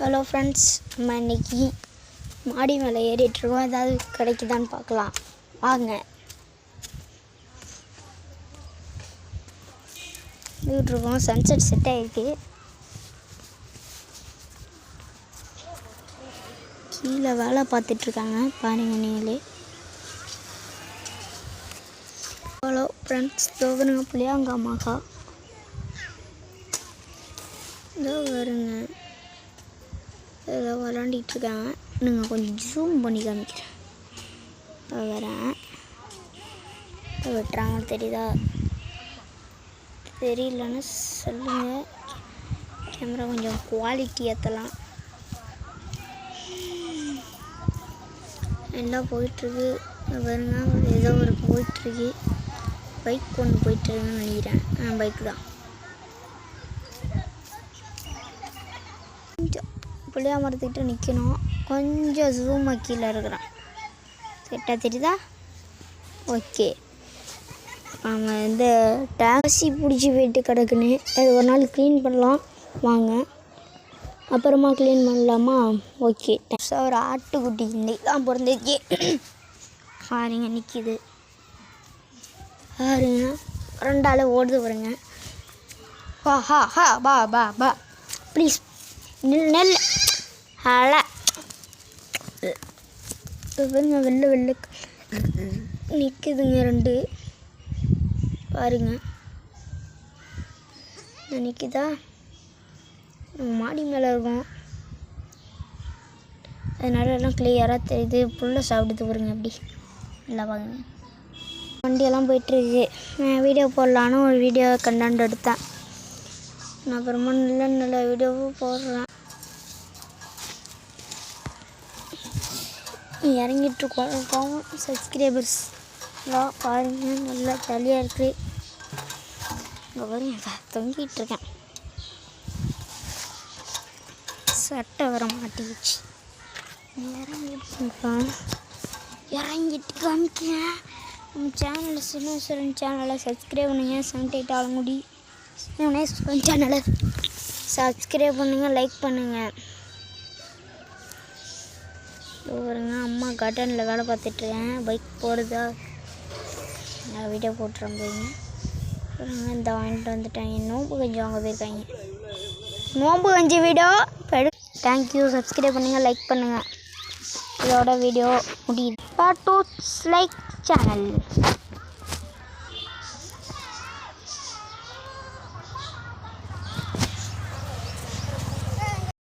Hello friends, நம்ம இன்றைக்கி மாடி மேலே ஏறிட்டுருக்கோம். ஏதாவது கிடைக்குதான்னு பார்க்கலாம் வாங்க. இருக்கோம், சன்செட் செட் ஆகிருக்கு. கீழே வேலை பார்த்துட்ருக்காங்க பாருங்க நீங்களே. ஹலோ ஃப்ரெண்ட்ஸ், தோகனுங்க புளியாங்க மகா இதோ வருங்க. ஏதோ விளாண்டிகிட்ருக்காங்க. நீங்கள் கொஞ்சம் ஜூம் பண்ணி காமிக்கிறேன். வரேன், வெட்டுறாங்க தெரியுதா? தெரியலன்னு சொல்லுங்கள். கேமரா கொஞ்சம் குவாலிட்டி ஏற்றலாம். எல்லாம் போயிட்டுருக்கு பாருங்க. ஏதோ ஒரு போயிட்டுருக்கு. பைக் ஒன்று போயிட்டுருக்குன்னு நினைக்கிறேன். பைக் தான். கொஞ்சம் புளியா மரத்துக்கிட்ட நிற்கணும். கொஞ்சம் ஜூமாக கீழே இருக்கிறான். செட்டாக தெரியுதா? ஓகே. அவங்க இந்த டாக்ஸி பிடிச்சி போயிட்டு கிடக்குன்னு அது ஒரு நாள் க்ளீன் பண்ணலாம் வாங்க. அப்புறமா க்ளீன் பண்ணலாமா? ஓகே. ஒரு ஆட்டுக்குட்டி இன்னைக்கு தான் பிறந்துச்சு. பாருங்க நிற்கிது பாருங்க. 2 ஆள் ஓடுது பாருங்க. ஹா ஹா ஹா பா பா பா ப்ளீஸ் நெல் அழ பாருங்க. வெள்ளை வெள்ளை நிற்குதுங்க 2 பாருங்க. நிற்குதா? நம்ம மாடி மேலே இருக்கோம், அதனால எல்லாம் கிளியராக தெரியுது. புல்லை சாப்பிடுது பாருங்க. அப்படி நல்லா பாருங்க. வண்டியெல்லாம் போயிட்டுருக்கு. நான் வீடியோ போடலான்னு ஒரு வீடியோ கண்டென்ட் எடுத்தேன். நான் அப்புறமா நல்ல வீடியோவும் போடுறேன். இறங்கிட்டுருக்கோம். சப்ஸ்கிரைபர்ஸ் எல்லாம் பாருங்கள், நல்லா ஜாலியாக இருக்குது. இங்கே பாருங்க, தொங்கிட்டுருக்கேன். சட்டை வர மாட்டேங்குச்சு. இறங்கிட்டு காமிக்கிறேன். நம்ம சேனலில் சிவனேஸ்வரன் சேனலை சப்ஸ்கிரைப் பண்ணுங்கள். 78 ஆலங்குடி சிவனேஸ்வரன் சேனலை சப்ஸ்கிரைப் பண்ணுங்கள், லைக் பண்ணுங்கள். பாருங்க, அம்மா காட்டனில் வேலை பார்த்துட்ருக்கேன். பைக் போடுதா? நான் வீடியோ போட்டுறேன் போய்ங்க. பாருங்க, இந்த வாங்கிட்டு வந்துட்டாங்க. நோம்பு கஞ்சி வாங்க போயிருக்காங்க. நோம்பு கஞ்சி வீடியோ தேங்க்யூ. சப்ஸ்கிரைப் பண்ணுங்கள், லைக் பண்ணுங்கள். இதோட வீடியோ முடியுது. Like channel.